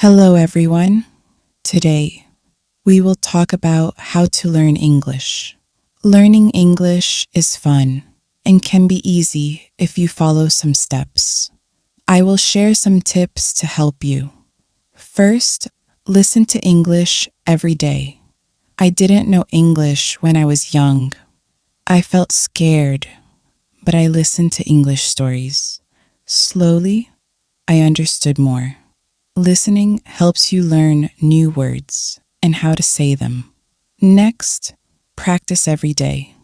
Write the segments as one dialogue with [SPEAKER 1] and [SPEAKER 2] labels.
[SPEAKER 1] Hello, everyone. Today, we will talk about how to learn English. Learning English is fun and can be easy if you follow some steps. I will share some tips to help you. First, listen to English every day. I didn't know English when I was young. I felt scared, but I listened to English stories. Slowly, I understood more. Listening helps you learn new words and how to say them. Next, practice every day.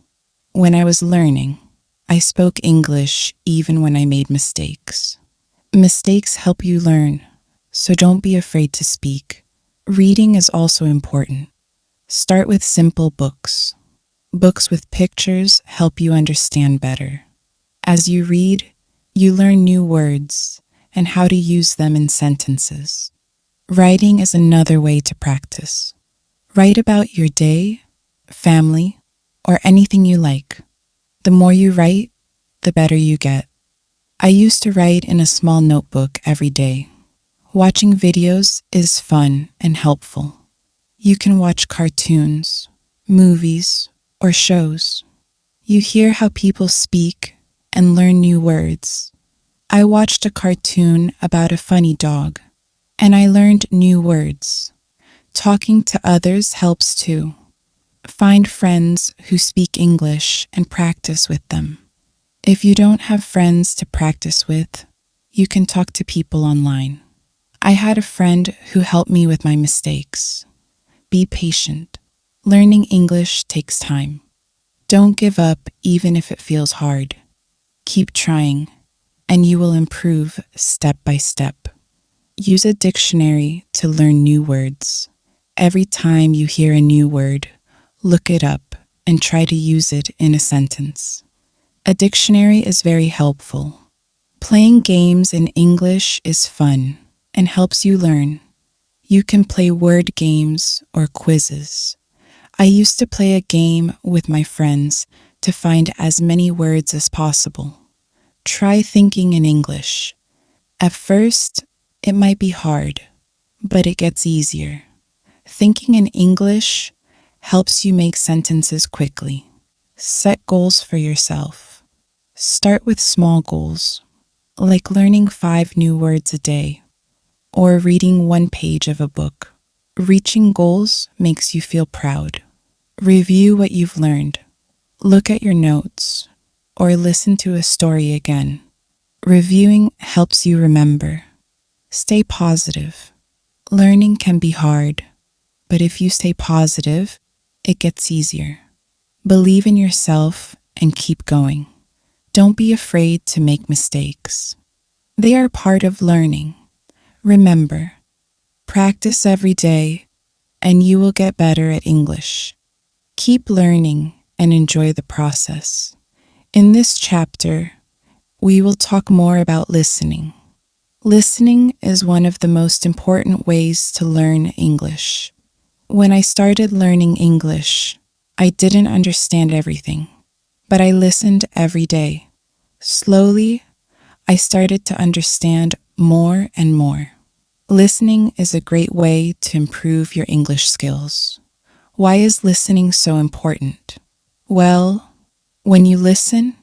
[SPEAKER 1] When I was learning, I spoke English even when I made mistakes. Mistakes help you learn, so don't be afraid to speak. Reading is also important. Start with simple books. Books with pictures help you understand better. As you read, you learn new words and how to use them in sentences. Writing is another way to practice. Write about your day, family, or anything you like. The more you write, the better you get. I used to write in a small notebook every day. Watching videos is fun and helpful. You can watch cartoons, movies, or shows. You hear how people speak and learn new words. I watched a cartoon about a funny dog, and I learned new words. Talking to others helps too. Find friends who speak English and practice with them. If you don't have friends to practice with, you can talk to people online. I had a friend who helped me with my mistakes. Be patient. Learning English takes time. Don't give up even if it feels hard. Keep trying, and you will improve step by step. Use a dictionary to learn new words. Every time you hear a new word, look it up and try to use it in a sentence. A dictionary is very helpful. Playing games in English is fun and helps you learn. You can play word games or quizzes. I used to play a game with my friends to find as many words as possible. Try thinking in English. At first, it might be hard, but it gets easier. Thinking in English helps you make sentences quickly. Set goals for yourself. Start with small goals, like learning 5 new words a day, or reading 1 page of a book. Reaching goals makes you feel proud. Review what you've learned. Look at your notes, or listen to a story again. Reviewing helps you remember. Stay positive. Learning can be hard, but if you stay positive, it gets easier. Believe in yourself and keep going. Don't be afraid to make mistakes. They are part of learning. Remember, practice every day, and you will get better at English. Keep learning and enjoy the process. In this chapter, we will talk more about listening. Listening is one of the most important ways to learn English. When I started learning English, I didn't understand everything, but I listened every day. Slowly, I started to understand more and more. Listening is a great way to improve your English skills. Why is listening so important? Well, when you listen,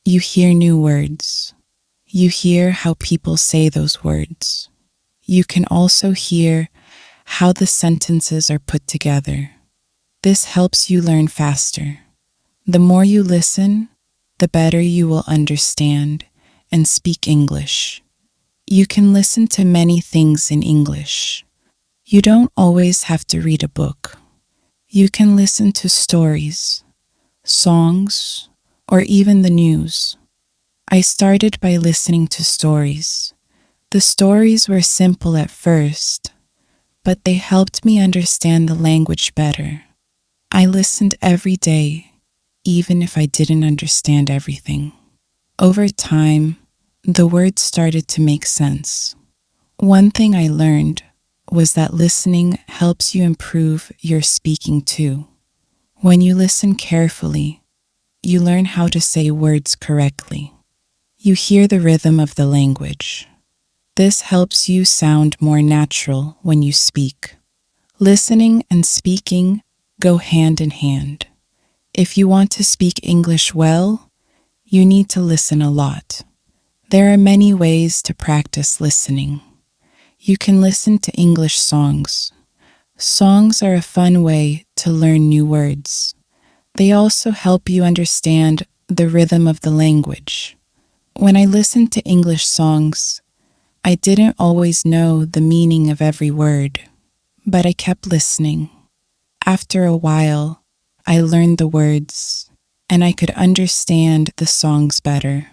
[SPEAKER 1] you hear new words. You hear how people say those words. You can also hear how the sentences are put together. This helps you learn faster. The more you listen, the better you will understand and speak English. You can listen to many things in English. You don't always have to read a book. You can listen to stories, songs, or even the news. I started by listening to stories. The stories were simple at first, but they helped me understand the language better. I listened every day, even if I didn't understand everything. Over time, the words started to make sense. One thing I learned was that listening helps you improve your speaking too. When you listen carefully, you learn how to say words correctly. You hear the rhythm of the language. This helps you sound more natural when you speak. Listening and speaking go hand in hand. If you want to speak English well, you need to listen a lot. There are many ways to practice listening. You can listen to English songs. Songs are a fun way to learn new words. They also help you understand the rhythm of the language. When I listened to English songs, I didn't always know the meaning of every word, but I kept listening. After a while, I learned the words, and I could understand the songs better.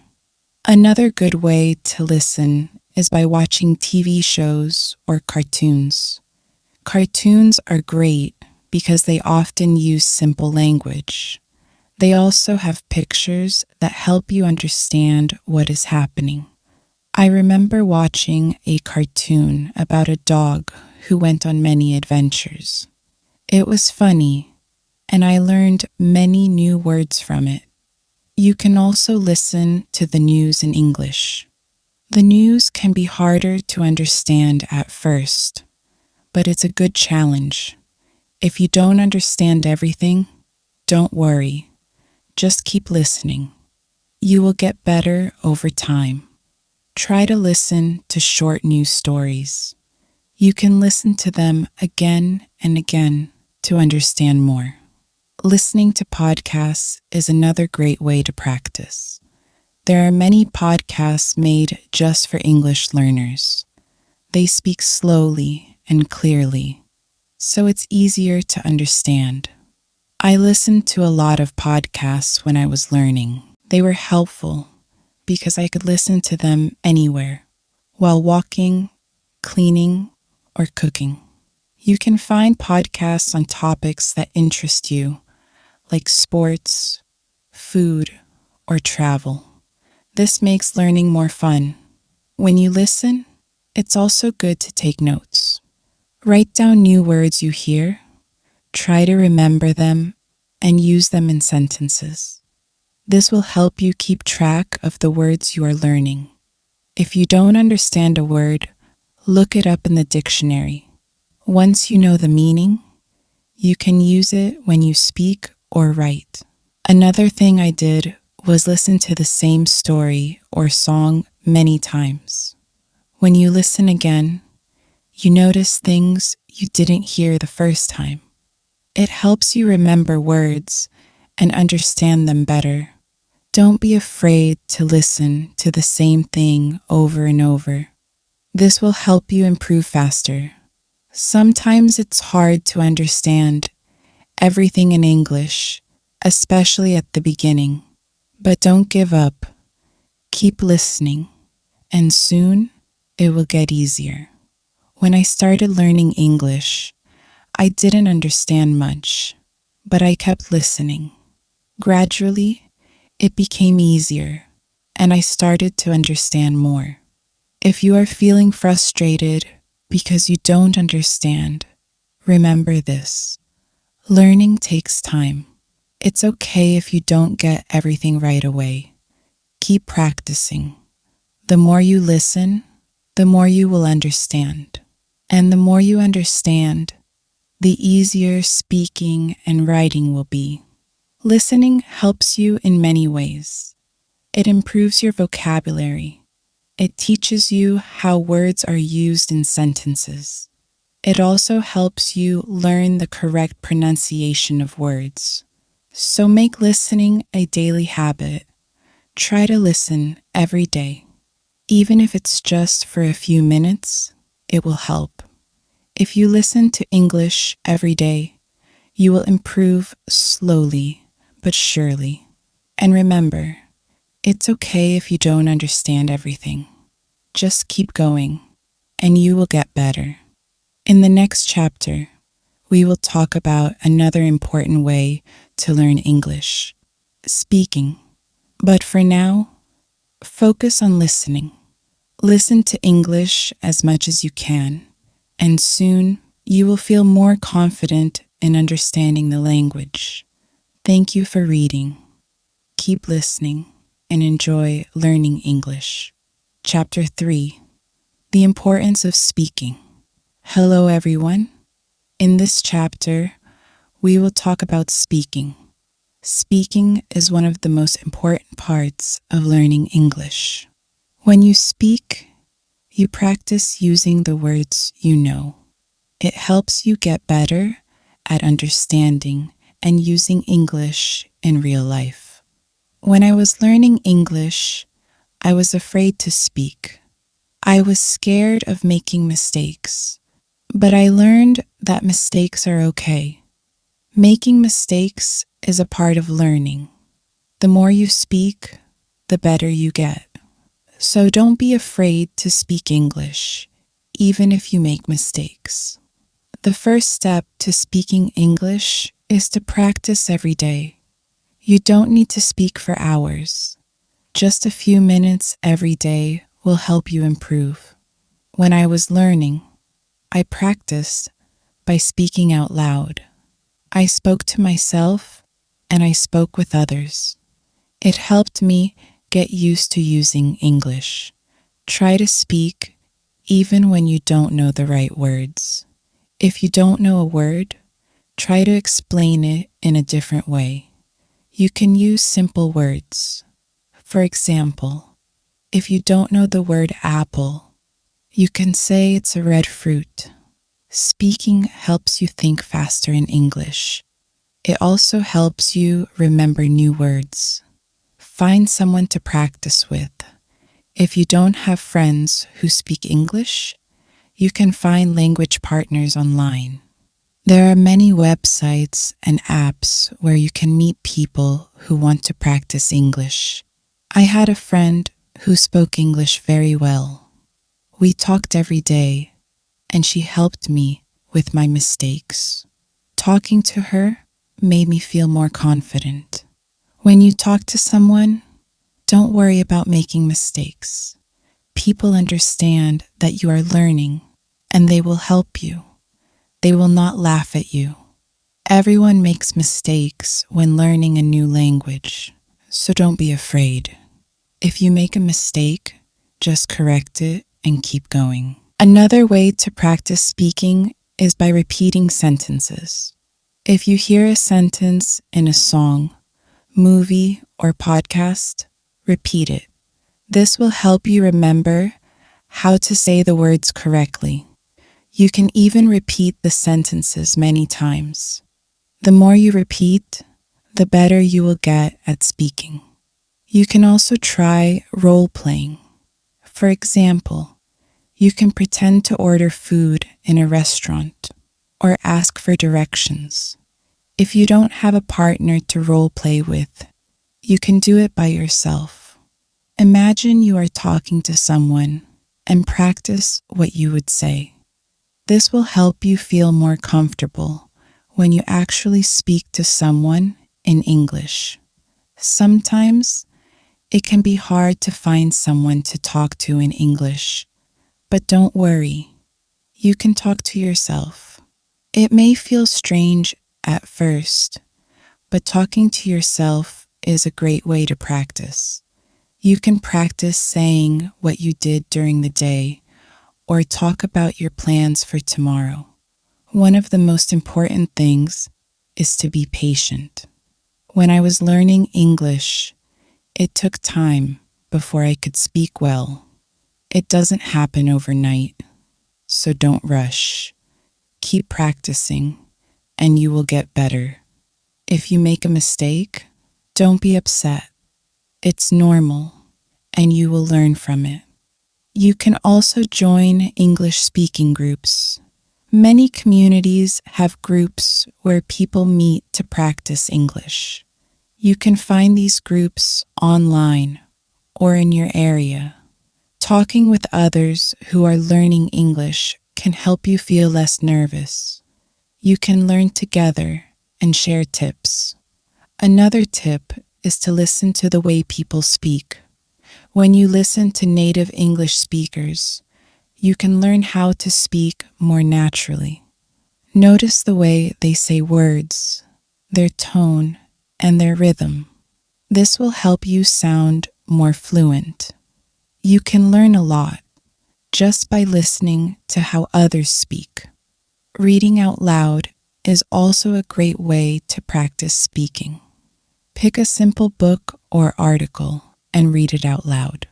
[SPEAKER 1] Another good way to listen is by watching TV shows or cartoons. Cartoons are great because they often use simple language. They also have pictures that help you understand what is happening. I remember watching a cartoon about a dog who went on many adventures. It was funny, and I learned many new words from it. You can also listen to the news in English. The news can be harder to understand at first, but it's a good challenge. If you don't understand everything, don't worry. Just keep listening. You will get better over time. Try to listen to short news stories. You can listen to them again and again to understand more. Listening to podcasts is another great way to practice. There are many podcasts made just for English learners. They speak slowly and clearly, so it's easier to understand. I listened to a lot of podcasts when I was learning. They were helpful because I could listen to them anywhere, while walking, cleaning, or cooking. You can find podcasts on topics that interest you, like sports, food, or travel. This makes learning more fun. When you listen, it's also good to take notes. Write down new words you hear, try to remember them, and use them in sentences. This will help you keep track of the words you are learning. If you don't understand a word, look it up in the dictionary. Once you know the meaning, you can use it when you speak or write. Another thing I did was listen to the same story or song many times. When you listen again, you notice things you didn't hear the first time. It helps you remember words and understand them better. Don't be afraid to listen to the same thing over and over. This will help you improve faster. Sometimes it's hard to understand everything in English, especially at the beginning. But don't give up. Keep listening, and soon it will get easier. When I started learning English, I didn't understand much, but I kept listening. Gradually, it became easier, and I started to understand more. If you are feeling frustrated because you don't understand, remember this. Learning takes time. It's okay if you don't get everything right away. Keep practicing. The more you listen, the more you will understand. And the more you understand, the easier speaking and writing will be. Listening helps you in many ways. It improves your vocabulary. It teaches you how words are used in sentences. It also helps you learn the correct pronunciation of words. So make listening a daily habit. Try to listen every day. Even if it's just for a few minutes, it will help. If you listen to English every day, you will improve slowly but surely. And remember, it's okay if you don't understand everything. Just keep going, and you will get better. In the next chapter, we will talk about another important way to learn English, speaking. But for now, focus on listening. Listen to English as much as you can, and soon you will feel more confident in understanding the language. Thank you for reading. Keep listening and enjoy learning English. Chapter 3. The importance of speaking. Hello, everyone. In this chapter, we will talk about speaking. Speaking is one of the most important parts of learning English. When you speak, you practice using the words you know. It helps you get better at understanding and using English in real life. When I was learning English, I was afraid to speak. I was scared of making mistakes, but I learned that mistakes are okay. Making mistakes is a part of learning. The more you speak, the better you get. So don't be afraid to speak English, even if you make mistakes. The first step to speaking English is to practice every day. You don't need to speak for hours. Just a few minutes every day will help you improve. When I was learning, I practiced by speaking out loud. I spoke to myself and I spoke with others. It helped me get used to using English. Try to speak even when you don't know the right words. If you don't know a word, try to explain it in a different way. You can use simple words. For example, if you don't know the word apple, you can say it's a red fruit. Speaking helps you think faster in English. It also helps you remember new words. Find someone to practice with. If you don't have friends who speak English, you can find language partners online. There are many websites and apps where you can meet people who want to practice English. I had a friend who spoke English very well. We talked every day, and she helped me with my mistakes. Talking to her made me feel more confident. When you talk to someone, don't worry about making mistakes. People understand that you are learning, and they will help you. They will not laugh at you. Everyone makes mistakes when learning a new language, so don't be afraid. If you make a mistake, just correct it and keep going. Another way to practice speaking is by repeating sentences. If you hear a sentence in a song, movie, or podcast, repeat it. This will help you remember how to say the words correctly. You can even repeat the sentences many times. The more you repeat, the better you will get at speaking. You can also try role-playing. For example, you can pretend to order food in a restaurant or ask for directions. If you don't have a partner to role-play with, you can do it by yourself. Imagine you are talking to someone and practice what you would say. This will help you feel more comfortable when you actually speak to someone in English. Sometimes it can be hard to find someone to talk to in English, but don't worry. You can talk to yourself. It may feel strange at first, but talking to yourself is a great way to practice. You can practice saying what you did during the day or talk about your plans for tomorrow. One of the most important things is to be patient. When I was learning English, it took time before I could speak well. It doesn't happen overnight, so don't rush. Keep practicing, and you will get better. If you make a mistake, don't be upset. It's normal, and you will learn from it. You can also join English speaking groups. Many communities have groups where people meet to practice English. You can find these groups online or in your area. Talking with others who are learning English can help you feel less nervous. You can learn together and share tips. Another tip is to listen to the way people speak. When you listen to native English speakers, you can learn how to speak more naturally. Notice the way they say words, their tone, and their rhythm. This will help you sound more fluent. You can learn a lot. just by listening to how others speak. Reading out loud is also a great way to practice speaking. Pick a simple book or article and read it out loud.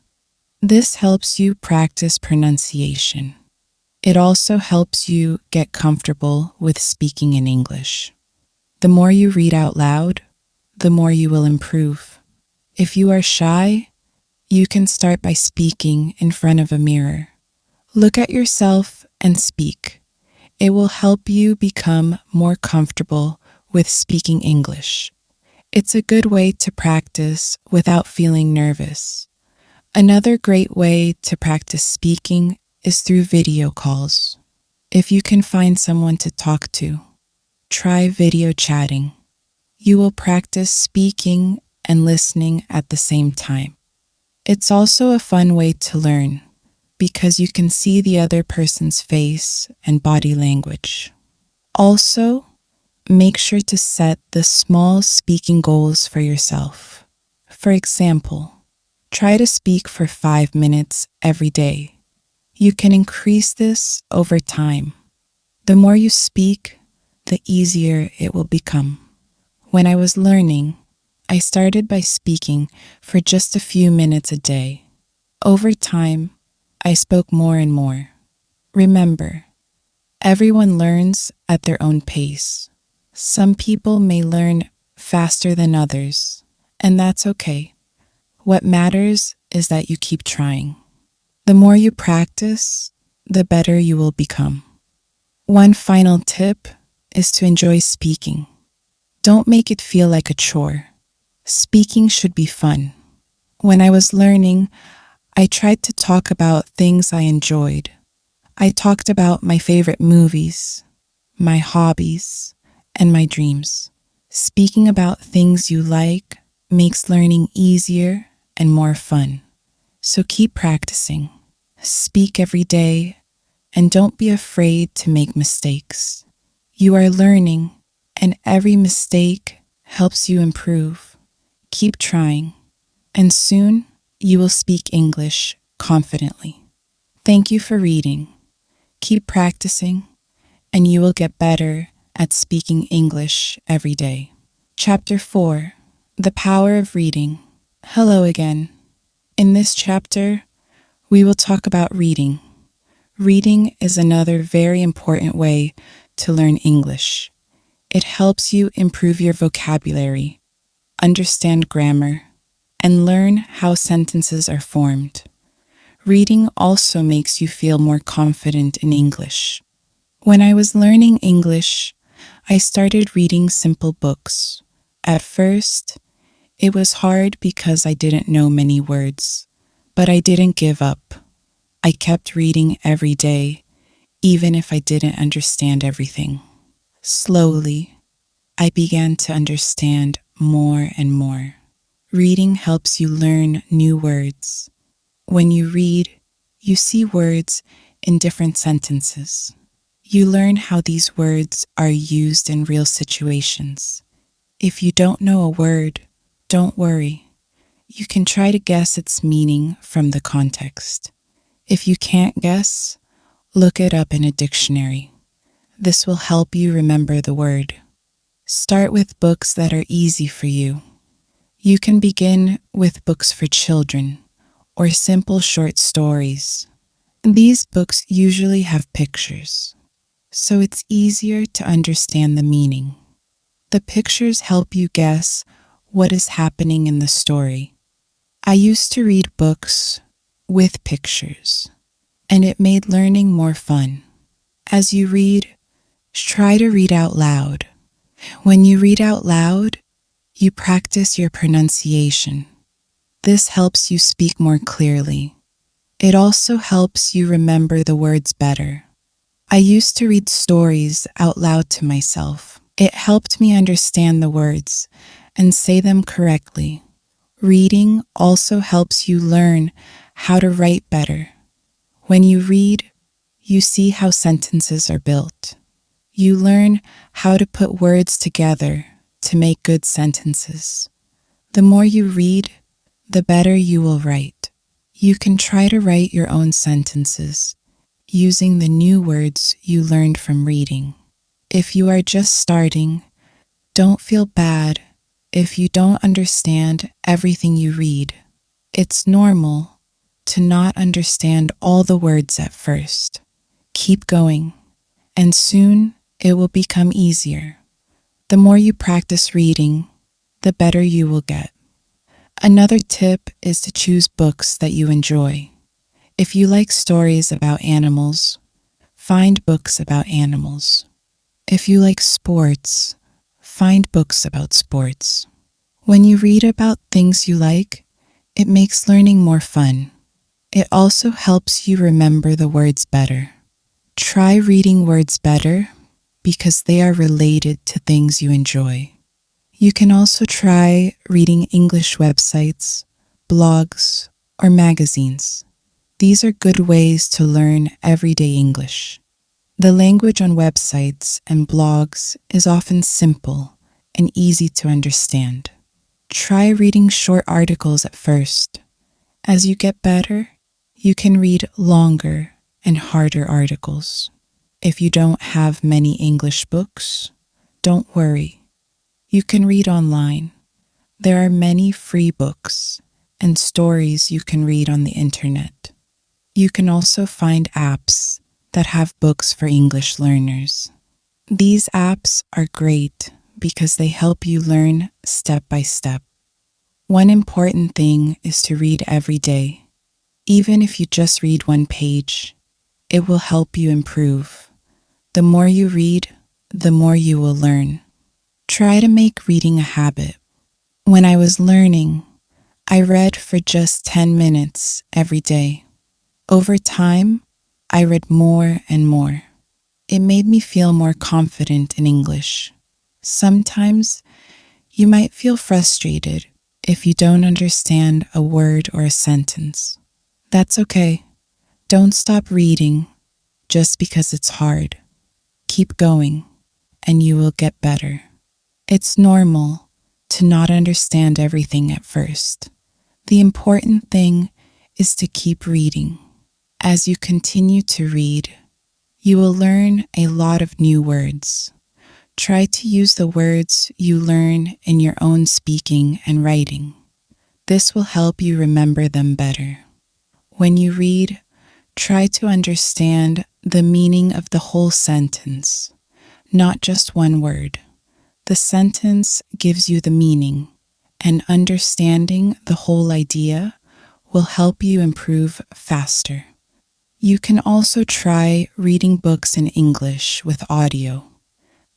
[SPEAKER 1] This helps you practice pronunciation. It also helps you get comfortable with speaking in English. The more you read out loud, the more you will improve. If you are shy, you can start by speaking in front of a mirror. Look at yourself and speak. It will help you become more comfortable with speaking English. It's a good way to practice without feeling nervous. Another great way to practice speaking is through video calls. If you can find someone to talk to, try video chatting. You will practice speaking and listening at the same time. It's also a fun way to learn because you can see the other person's face and body language. Also, make sure to set the small speaking goals for yourself. For example, try to speak for 5 minutes every day. You can increase this over time. The more you speak, the easier it will become. When I was learning, I started by speaking for just a few minutes a day. Over time, I spoke more and more. Remember, everyone learns at their own pace. Some people may learn faster than others, and that's okay. What matters is that you keep trying. The more you practice, the better you will become. One final tip is to enjoy speaking. Don't make it feel like a chore. Speaking should be fun. When I was learning, I tried to talk about things I enjoyed. I talked about my favorite movies, my hobbies, and my dreams. Speaking about things you like makes learning easier and more fun. So keep practicing. Speak every day, and don't be afraid to make mistakes. You are learning, and every mistake helps you improve. Keep trying, and soon you will speak English confidently. Thank you for reading. Keep practicing, and you will get better at speaking English every day. Chapter 4, The Power of Reading. Hello again. In this chapter, we will talk about reading. Reading is another very important way to learn English. It helps you improve your vocabulary, understand grammar, and learn how sentences are formed. Reading also makes you feel more confident in English. When I was learning English, I started reading simple books. At first, it was hard because I didn't know many words, but I didn't give up. I kept reading every day, even if I didn't understand everything. Slowly, I began to understand more and more. Reading helps you learn new words. When you read, you see words in different sentences. You learn how these words are used in real situations. If you don't know a word, don't worry. You can try to guess its meaning from the context. If you can't guess, look it up in a dictionary. This will help you remember the word. Start with books that are easy for you. You can begin with books for children or simple short stories. These books usually have pictures, so it's easier to understand the meaning. The pictures help you guess what is happening in the story. I used to read books with pictures, and it made learning more fun. As you read, try to read out loud. When you read out loud, you practice your pronunciation. This helps you speak more clearly. It also helps you remember the words better. I used to read stories out loud to myself. It helped me understand the words and say them correctly. Reading also helps you learn how to write better. When you read, you see how sentences are built. You learn how to put words together to make good sentences. The more you read, the better you will write. You can try to write your own sentences using the new words you learned from reading. If you are just starting, don't feel bad if you don't understand everything you read. It's normal to not understand all the words at first. Keep going, and soon it will become easier. The more you practice reading, the better you will get. Another tip is to choose books that you enjoy. If you like stories about animals, find books about animals. If you like sports, find books about sports. When you read about things you like, it makes learning more fun. It also helps you remember the words better. Try reading words better because they are related to things you enjoy. You can also try reading English websites, blogs, or magazines. These are good ways to learn everyday English. The language on websites and blogs is often simple and easy to understand. Try reading short articles at first. As you get better, you can read longer and harder articles. If you don't have many English books, don't worry. You can read online. There are many free books and stories you can read on the internet. You can also find apps that have books for English learners. These apps are great because they help you learn step by step. One important thing is to read every day. Even if you just read one page, it will help you improve. The more you read, the more you will learn. Try to make reading a habit. When I was learning, I read for just 10 minutes every day. Over time, I read more and more. It made me feel more confident in English. Sometimes you might feel frustrated if you don't understand a word or a sentence. That's okay. Don't stop reading just because it's hard. Keep going, and you will get better. It's normal to not understand everything at first. The important thing is to keep reading. As you continue to read, you will learn a lot of new words. Try to use the words you learn in your own speaking and writing. This will help you remember them better. When you read, try to understand the meaning of the whole sentence, not just one word. The sentence gives you the meaning, and understanding the whole idea will help you improve faster. You can also try reading books in English with audio.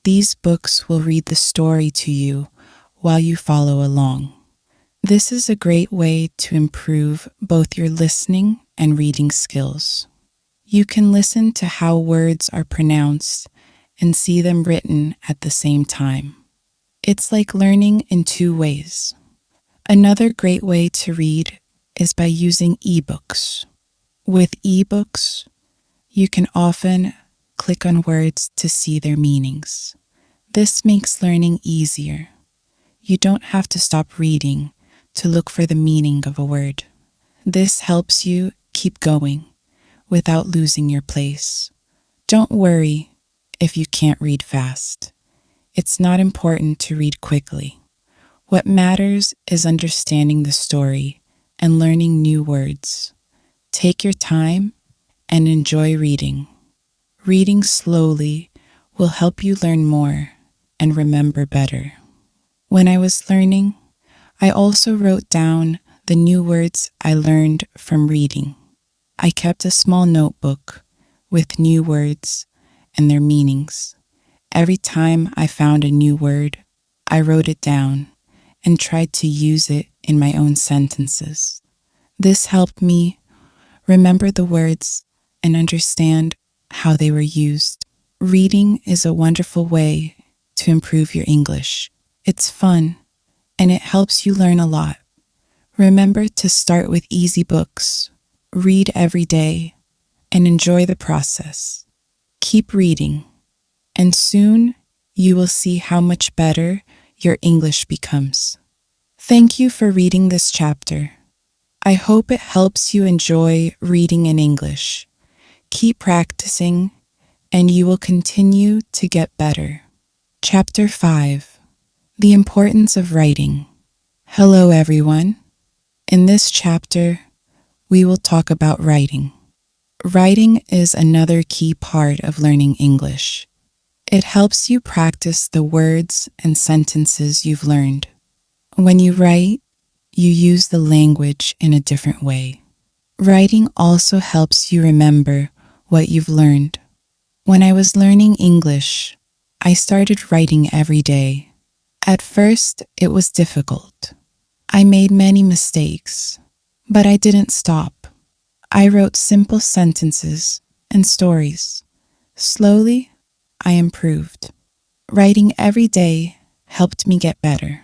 [SPEAKER 1] These books will read the story to you while you follow along. This is a great way to improve both your listening and reading skills. You can listen to how words are pronounced and see them written at the same time. It's like learning in two ways. Another great way to read is by using ebooks. With ebooks, you can often click on words to see their meanings. This makes learning easier. You don't have to stop reading to look for the meaning of a word. This helps you keep going without losing your place. Don't worry if you can't read fast. It's not important to read quickly. What matters is understanding the story and learning new words. Take your time and enjoy reading. Reading slowly will help you learn more and remember better. When I was learning, I also wrote down the new words I learned from reading. I kept a small notebook with new words and their meanings. Every time I found a new word, I wrote it down and tried to use it in my own sentences. This helped me remember the words and understand how they were used. Reading is a wonderful way to improve your English. It's fun, and it helps you learn a lot. Remember to start with easy books, read every day, and enjoy the process. Keep reading, and soon you will see how much better your English becomes. Thank you for reading this chapter. I hope it helps you enjoy reading in English. Keep practicing, and you will continue to get better. Chapter 5: The Importance of Writing. Hello, everyone. In this chapter, we will talk about writing. Writing is another key part of learning English. It helps you practice the words and sentences you've learned. When you write, you use the language in a different way. Writing also helps you remember what you've learned. When I was learning English, I started writing every day. At first, it was difficult. I made many mistakes, but I didn't stop. I wrote simple sentences and stories. Slowly, I improved. Writing every day helped me get better.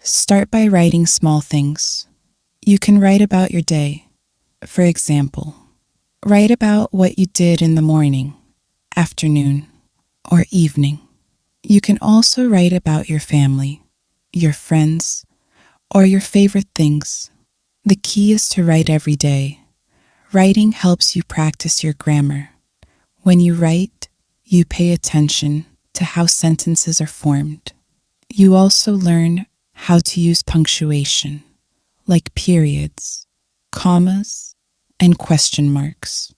[SPEAKER 1] Start by writing small things. You can write about your day. For example, write about what you did in the morning, afternoon, or evening. You can also write about your family, your friends, or your favorite things. The key is to write every day. Writing helps you practice your grammar. When you write, you pay attention to how sentences are formed. You also learn how to use punctuation, like periods, commas, and question marks.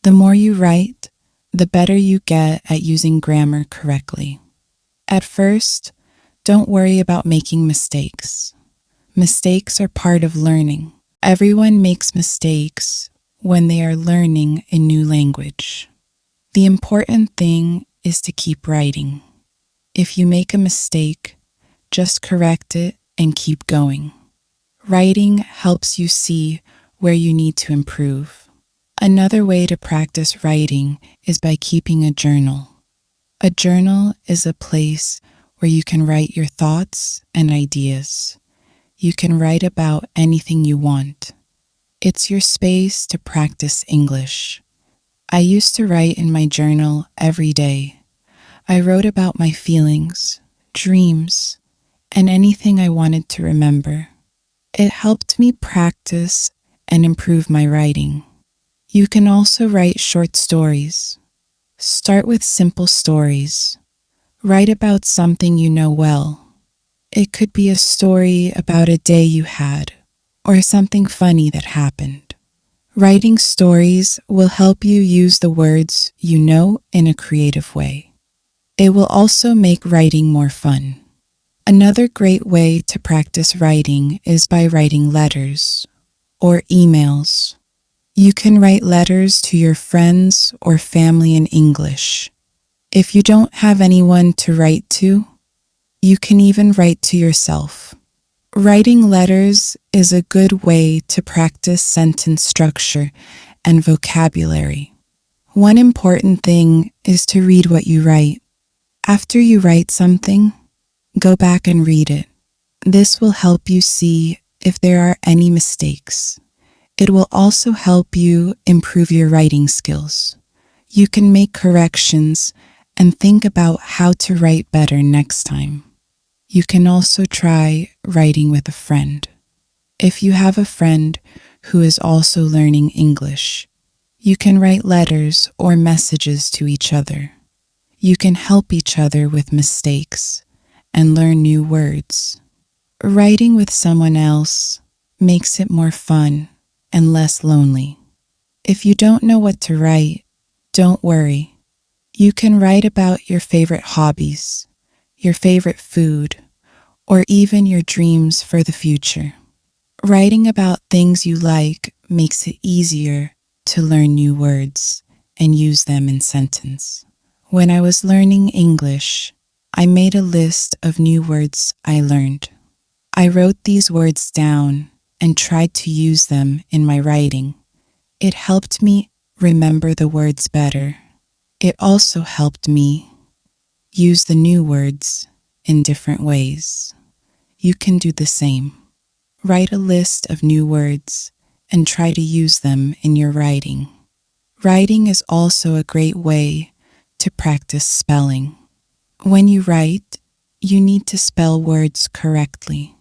[SPEAKER 1] The more you write, the better you get at using grammar correctly. At first, don't worry about making mistakes. Mistakes are part of learning. Everyone makes mistakes when they are learning a new language. The important thing is to keep writing. If you make a mistake, just correct it and keep going. Writing helps you see where you need to improve. Another way to practice writing is by keeping a journal. A journal is a place where you can write your thoughts and ideas. You can write about anything you want. It's your space to practice English. I used to write in my journal every day. I wrote about my feelings, dreams, and anything I wanted to remember. It helped me practice and improve my writing. You can also write short stories. Start with simple stories. Write about something you know well. It could be a story about a day you had, or something funny that happened. Writing stories will help you use the words you know in a creative way. It will also make writing more fun. Another great way to practice writing is by writing letters or emails. You can write letters to your friends or family in English. If you don't have anyone to write to, you can even write to yourself. Writing letters is a good way to practice sentence structure and vocabulary. One important thing is to read what you write. After you write something, go back and read it. This will help you see if there are any mistakes. It will also help you improve your writing skills. You can make corrections and think about how to write better next time. You can also try writing with a friend. If you have a friend who is also learning English, you can write letters or messages to each other. You can help each other with mistakes and learn new words. Writing with someone else makes it more fun and less lonely. If you don't know what to write, don't worry. You can write about your favorite hobbies, your favorite food, or even your dreams for the future. Writing about things you like makes it easier to learn new words and use them in sentence. When I was learning English, I made a list of new words I learned. I wrote these words down and tried to use them in my writing. It helped me remember the words better. It also helped me use the new words in different ways. You can do the same. Write a list of new words and try to use them in your writing. Writing is also a great way to practice spelling. When you write, you need to spell words correctly.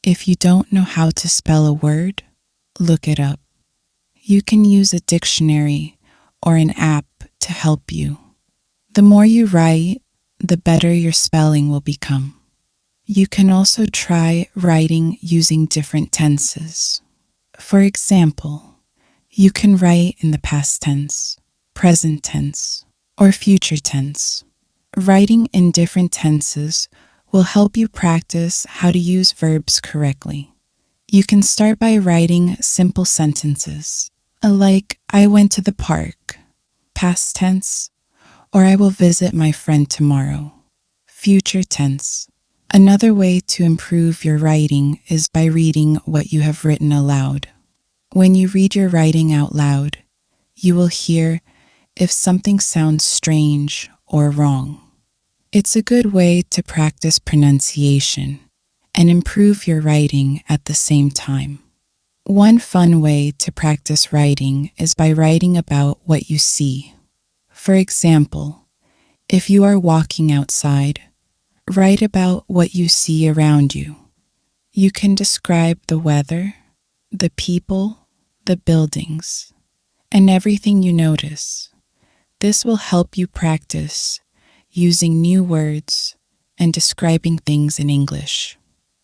[SPEAKER 1] If you don't know how to spell a word, look it up. You can use a dictionary or an app to help you. The more you write, the better your spelling will become. You can also try writing using different tenses. For example, you can write in the past tense, present tense, or future tense. Writing in different tenses will help you practice how to use verbs correctly. You can start by writing simple sentences, like I went to the park, past tense, or I will visit my friend tomorrow, future tense. Another way to improve your writing is by reading what you have written aloud. When you read your writing out loud, you will hear if something sounds strange or wrong. It's a good way to practice pronunciation and improve your writing at the same time. One fun way to practice writing is by writing about what you see. For example, if you are walking outside, write about what you see around you. You can describe the weather, the people, the buildings, and everything you notice. This will help you practice using new words and describing things in English.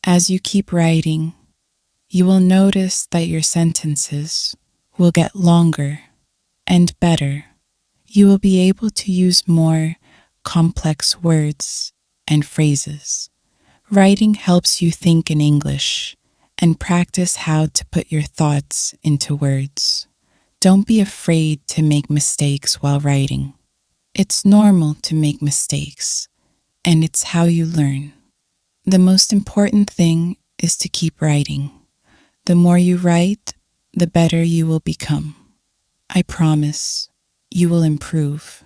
[SPEAKER 1] As you keep writing, you will notice that your sentences will get longer and better. You will be able to use more complex words and phrases. Writing helps you think in English and practice how to put your thoughts into words. Don't be afraid to make mistakes while writing. It's normal to make mistakes, and it's how you learn. The most important thing is to keep writing. The more you write, the better you will become. I promise you will improve.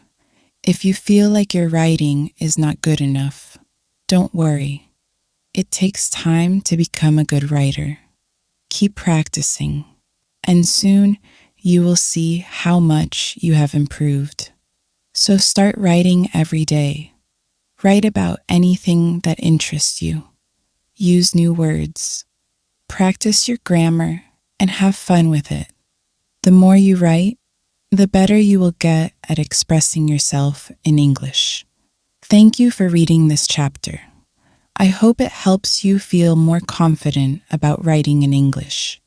[SPEAKER 1] If you feel like your writing is not good enough, don't worry. It takes time to become a good writer. Keep practicing, and soon you will see how much you have improved. So start writing every day. Write about anything that interests you. Use new words. Practice your grammar and have fun with it. The more you write, the better you will get at expressing yourself in English. Thank you for reading this chapter. I hope it helps you feel more confident about writing in English.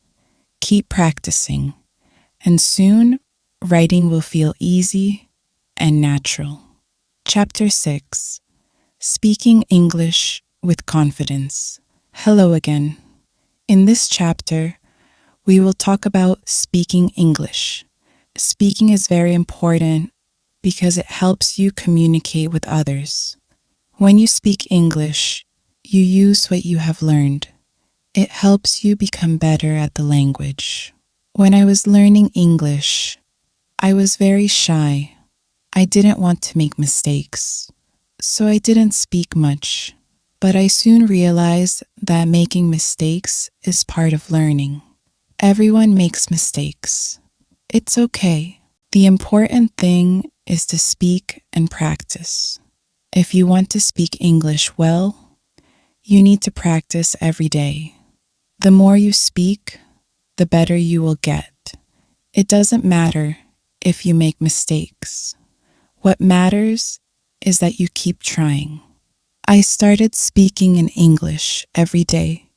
[SPEAKER 1] Keep practicing, and soon writing will feel easy and natural. Chapter 6. Speaking English with Confidence. Hello again. In this chapter, we will talk about speaking English. Speaking is very important because it helps you communicate with others. When you speak English, you use what you have learned. It helps you become better at the language. When I was learning English, I was very shy. I didn't want to make mistakes, so I didn't speak much. But I soon realized that making mistakes is part of learning. Everyone makes mistakes. It's okay. The important thing is to speak and practice. If you want to speak English well, you need to practice every day. The more you speak, the better you will get. It doesn't matter if you make mistakes. What matters is that you keep trying. I started speaking in English every day,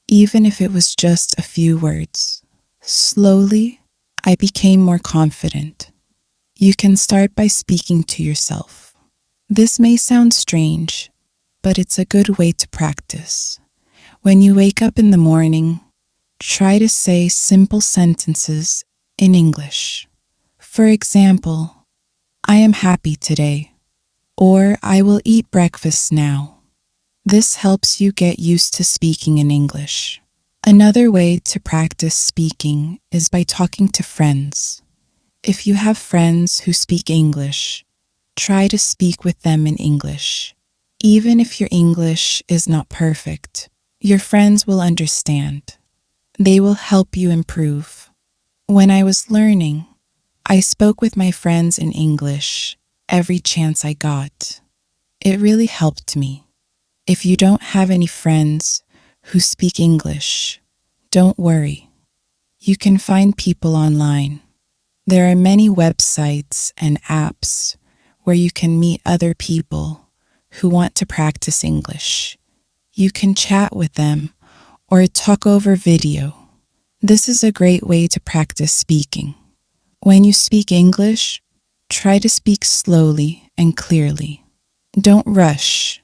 [SPEAKER 1] even if it was just a few words. Slowly, I became more confident. You can start by speaking to yourself. This may sound strange, but it's a good way to practice. When you wake up in the morning, try to say simple sentences in English. For example, I am happy today, or I will eat breakfast now. This helps you get used to speaking in English. Another way to practice speaking is by talking to friends. If you have friends who speak English, try to speak with them in English. Even if your English is not perfect, your friends will understand. They will help you improve. When I was learning, I spoke with my friends in English every chance I got. It really helped me. If you don't have any friends who speak English, don't worry. You can find people online. There are many websites and apps where you can meet other people who want to practice English. You can chat with them or talk over video. This is a great way to practice speaking. When you speak English, try to speak slowly and clearly. Don't rush.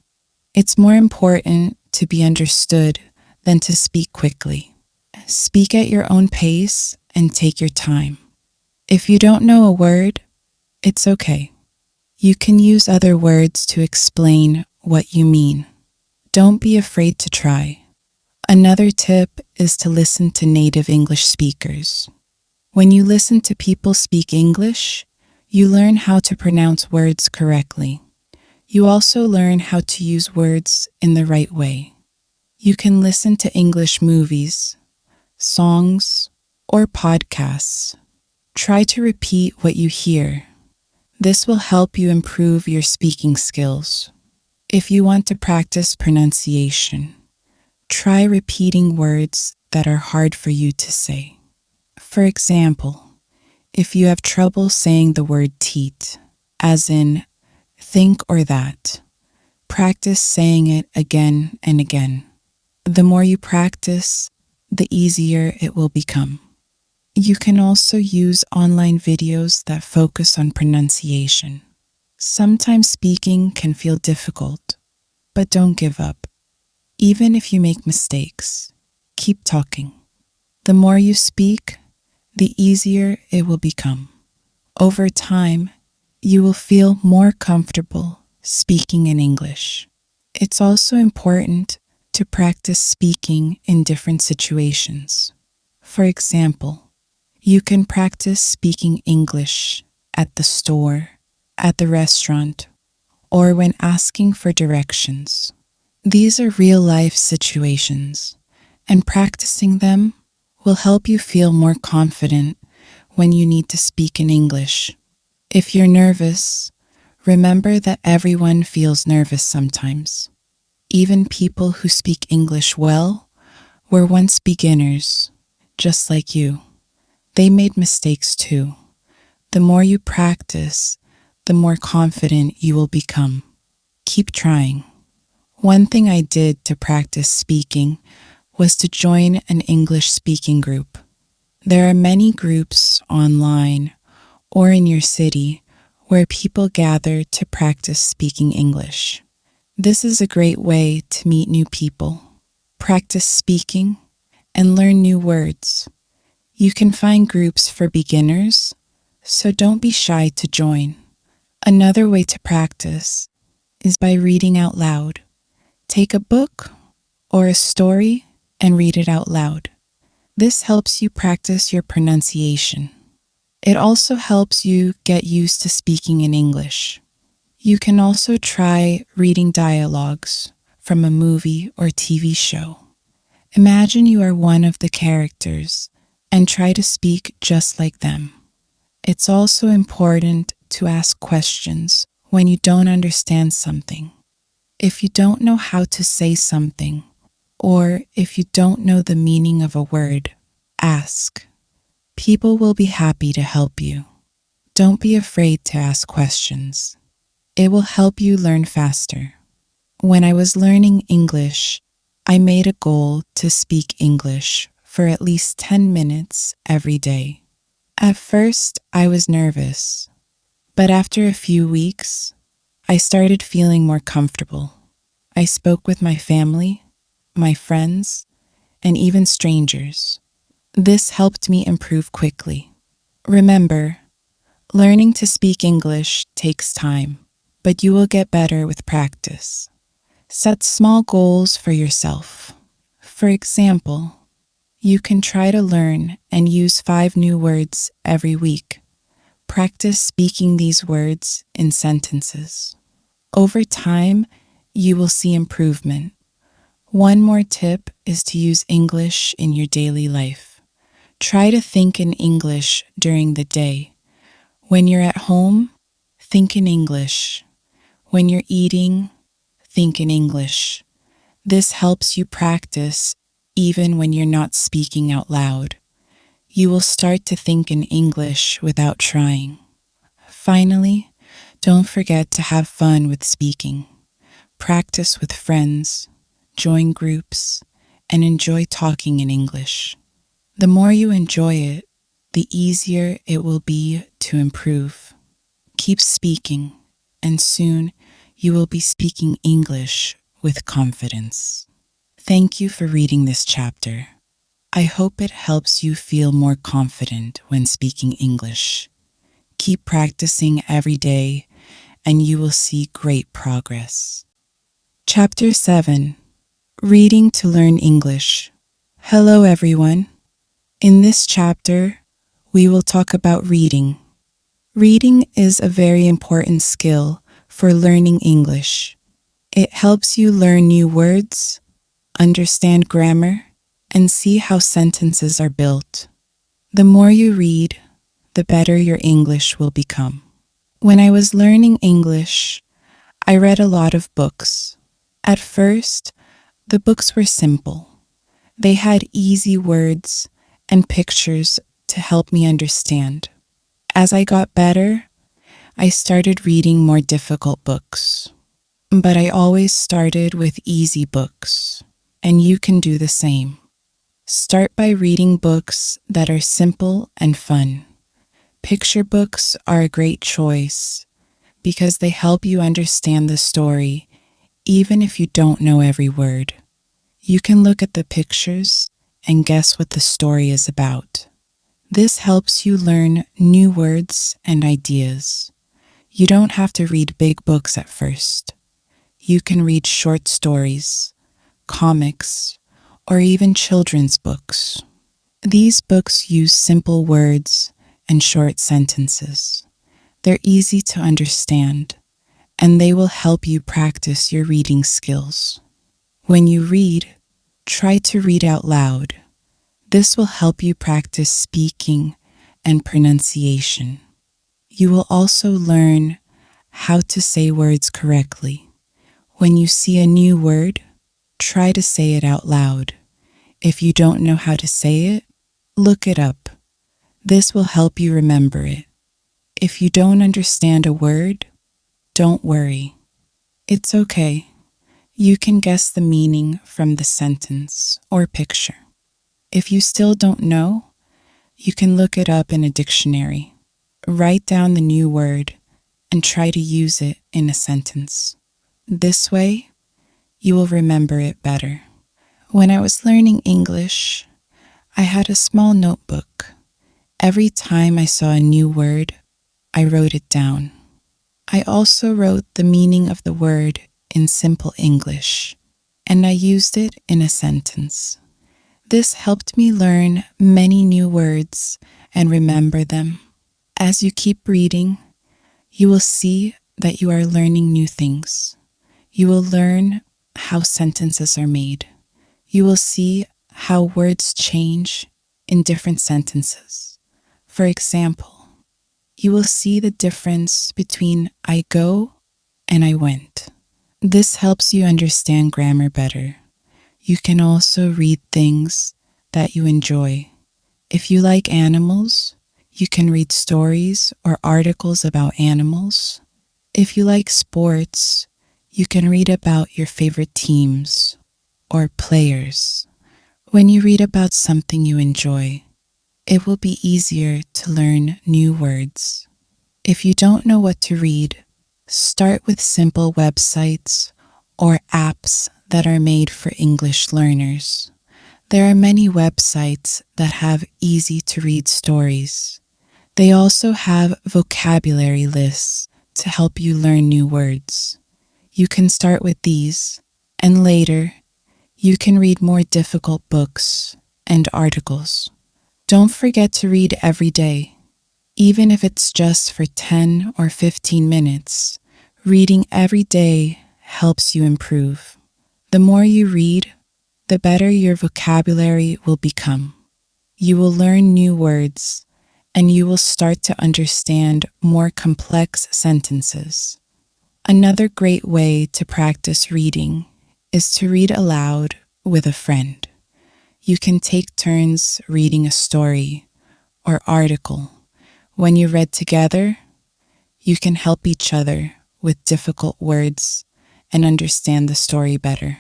[SPEAKER 1] It's more important to be understood than to speak quickly. Speak at your own pace and take your time. If you don't know a word, it's okay. You can use other words to explain what you mean. Don't be afraid to try. Another tip is to listen to native English speakers. When you listen to people speak English, you learn how to pronounce words correctly. You also learn how to use words in the right way. You can listen to English movies, songs, or podcasts. Try to repeat what you hear. This will help you improve your speaking skills. If you want to practice pronunciation, try repeating words that are hard for you to say. For example, if you have trouble saying the word teat, as in think or that, practice saying it again and again. The more you practice, the easier it will become. You can also use online videos that focus on pronunciation. Sometimes speaking can feel difficult, but don't give up. Even if you make mistakes, keep talking. The more you speak, the easier it will become. Over time, you will feel more comfortable speaking in English. It's also important to practice speaking in different situations. For example, you can practice speaking English at the store, at the restaurant, or when asking for directions. These are real-life situations, and practicing them will help you feel more confident when you need to speak in English. If you're nervous, remember that everyone feels nervous sometimes. Even people who speak English well were once beginners, just like you. They made mistakes too. The more you practice, the more confident you will become. Keep trying. One thing I did to practice speaking was to join an English speaking group. There are many groups online or in your city where people gather to practice speaking English. This is a great way to meet new people, practice speaking, and learn new words. You can find groups for beginners, so don't be shy to join. Another way to practice is by reading out loud. Take a book or a story and read it out loud. This helps you practice your pronunciation. It also helps you get used to speaking in English. You can also try reading dialogues from a movie or TV show. Imagine you are one of the characters and try to speak just like them. It's also important to ask questions when you don't understand something. If you don't know how to say something, or if you don't know the meaning of a word, ask. People will be happy to help you. Don't be afraid to ask questions. It will help you learn faster. When I was learning English, I made a goal to speak English for at least 10 minutes every day. At first, I was nervous, but after a few weeks, I started feeling more comfortable. I spoke with my family, my friends, and even strangers. This helped me improve quickly. Remember, learning to speak English takes time, but you will get better with practice. Set small goals for yourself. For example, you can try to learn and use 5 new words every week. Practice speaking these words in sentences. Over time, you will see improvement. One more tip is to use English in your daily life. Try to think in English during the day. When you're at home, think in English. When you're eating, think in English. This helps you practice even when you're not speaking out loud. You will start to think in English without trying. Finally, don't forget to have fun with speaking. Practice with friends, join groups, and enjoy talking in English. The more you enjoy it, the easier it will be to improve. Keep speaking, and soon you will be speaking English with confidence. Thank you for reading this chapter. I hope it helps you feel more confident when speaking English. Keep practicing every day, and you will see great progress. Chapter 7. Reading to Learn English. Hello, everyone. In this chapter, we will talk about reading. Reading is a very important skill for learning English. It helps you learn new words, understand grammar, and see how sentences are built. The more you read, the better your English will become. When I was learning English, I read a lot of books. At first, the books were simple. They had easy words and pictures to help me understand. As I got better, I started reading more difficult books. But I always started with easy books, and you can do the same. Start by reading books that are simple and fun. Picture books are a great choice because they help you understand the story even if you don't know every word. You can look at the pictures and guess what the story is about. This helps you learn new words and ideas. You don't have to read big books at first. You can read short stories, comics, or even children's books. These books use simple words and short sentences. They're easy to understand, and they will help you practice your reading skills. When you read, try to read out loud. This will help you practice speaking and pronunciation. You will also learn how to say words correctly. When you see a new word, try to say it out loud. If you don't know how to say it, look it up. This will help you remember it. If you don't understand a word, don't worry. It's okay. You can guess the meaning from the sentence or picture. If you still don't know, you can look it up in a dictionary. Write down the new word and try to use it in a sentence. This way, you will remember it better. When I was learning English, I had a small notebook. Every time I saw a new word, I wrote it down. I also wrote the meaning of the word in simple English, and I used it in a sentence. This helped me learn many new words and remember them. As you keep reading, you will see that you are learning new things. You will learn how sentences are made. You will see how words change in different sentences. For example, you will see the difference between I go and I went. This helps you understand grammar better. You can also read things that you enjoy. If you like animals, you can read stories or articles about animals. If you like sports, you can read about your favorite teams or players. When you read about something you enjoy, it will be easier to learn new words. If you don't know what to read, start with simple websites or apps that are made for English learners. There are many websites that have easy-to-read stories. They also have vocabulary lists to help you learn new words. You can start with these, and later, you can read more difficult books and articles. Don't forget to read every day. Even if it's just for 10 or 15 minutes, reading every day helps you improve. The more you read, the better your vocabulary will become. You will learn new words, and you will start to understand more complex sentences. Another great way to practice reading is to read aloud with a friend. You can take turns reading a story or article. When you read together, you can help each other with difficult words and understand the story better.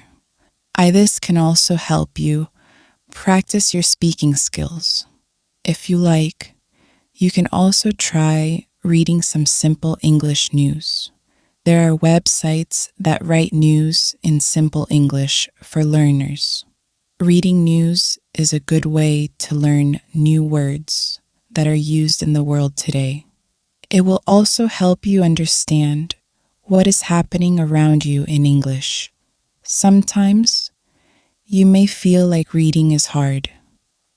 [SPEAKER 1] This can also help you practice your speaking skills. If you like, you can also try reading some simple English news. There are websites that write news in simple English for learners. Reading news is a good way to learn new words that are used in the world today. It will also help you understand what is happening around you in English. Sometimes you may feel like reading is hard,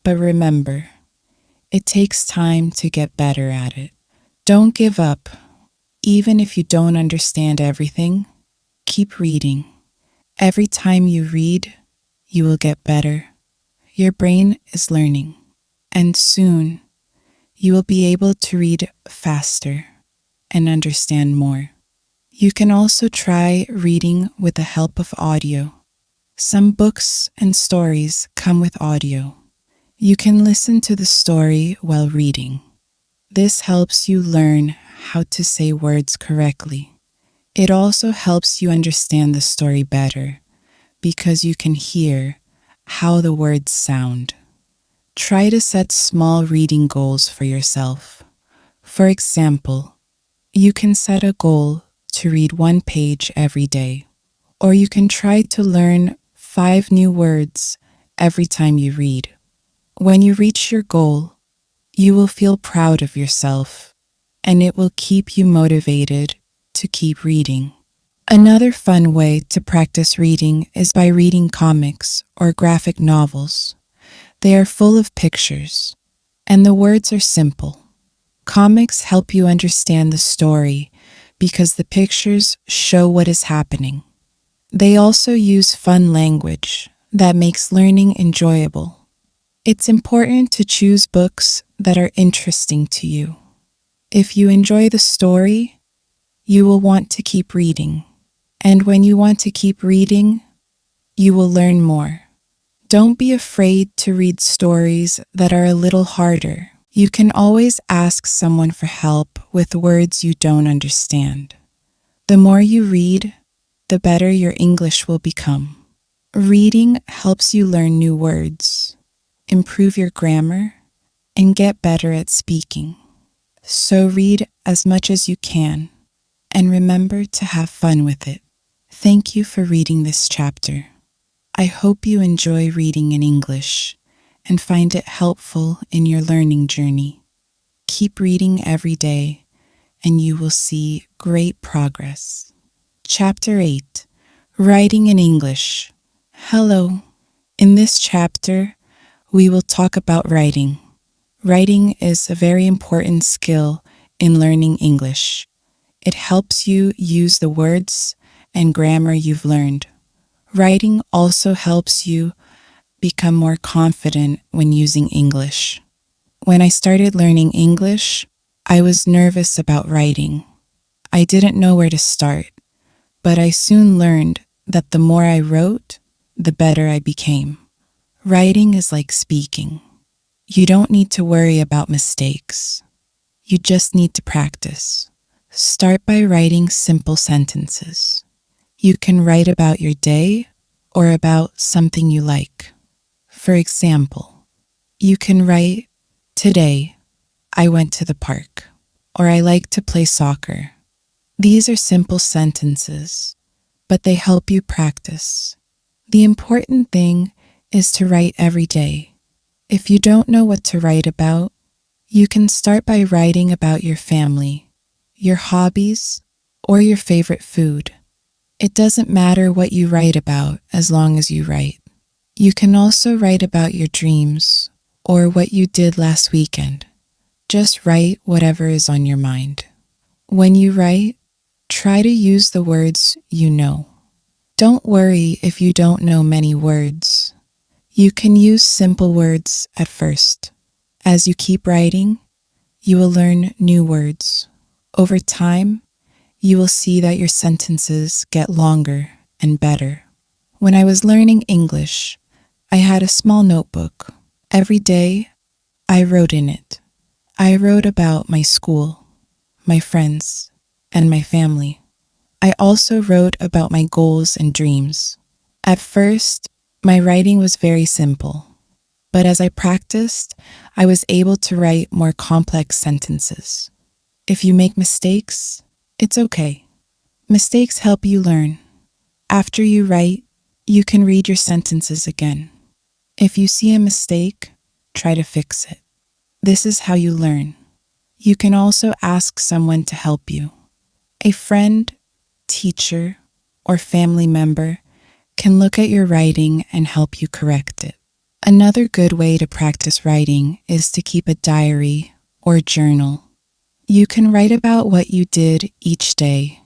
[SPEAKER 1] but remember, it takes time to get better at it. Don't give up. Even if you don't understand everything, keep reading. Every time you read, you will get better. Your brain is learning, and soon you will be able to read faster and understand more. You can also try reading with the help of audio. Some books and stories come with audio. You can listen to the story while reading. This helps you learn how to say words correctly. It also helps you understand the story better because you can hear how the words sound. Try to set small reading goals for yourself. For example, you can set a goal to read 1 page every day, or you can try to learn 5 new words every time you read. When you reach your goal, you will feel proud of yourself, and it will keep you motivated to keep reading. Another fun way to practice reading is by reading comics or graphic novels. They are full of pictures, and the words are simple. Comics help you understand the story because the pictures show what is happening. They also use fun language that makes learning enjoyable. It's important to choose books that are interesting to you. If you enjoy the story, you will want to keep reading. And when you want to keep reading, you will learn more. Don't be afraid to read stories that are a little harder. You can always ask someone for help with words you don't understand. The more you read, the better your English will become. Reading helps you learn new words, improve your grammar, and get better at speaking. So read as much as you can, and remember to have fun with it. Thank you for reading this chapter. I hope you enjoy reading in English and find it helpful in your learning journey. Keep reading every day, and you will see great progress. Chapter 8, Writing in English. Hello. In this chapter, we will talk about writing. Writing is a very important skill in learning English. It helps you use the words and grammar you've learned. Writing also helps you become more confident when using English. When I started learning English, I was nervous about writing. I didn't know where to start, but I soon learned that the more I wrote, the better I became. Writing is like speaking. You don't need to worry about mistakes. You just need to practice. Start by writing simple sentences. You can write about your day or about something you like. For example, you can write, "Today, I went to the park," or "I like to play soccer." These are simple sentences, but they help you practice. The important thing is to write every day. If you don't know what to write about, you can start by writing about your family, your hobbies, or your favorite food. It doesn't matter what you write about as long as you write. You can also write about your dreams or what you did last weekend. Just write whatever is on your mind. When you write, try to use the words you know. Don't worry if you don't know many words. You can use simple words at first. As you keep writing, you will learn new words. Over time, you will see that your sentences get longer and better. When I was learning English, I had a small notebook. Every day, I wrote in it. I wrote about my school, my friends, and my family. I also wrote about my goals and dreams. At first, my writing was very simple, but as I practiced, I was able to write more complex sentences. If you make mistakes, it's okay. Mistakes help you learn. After you write, you can read your sentences again. If you see a mistake, try to fix it. This is how you learn. You can also ask someone to help you. A friend, teacher, or family member can look at your writing and help you correct it. Another good way to practice writing is to keep a diary or journal. You can write about what you did each day.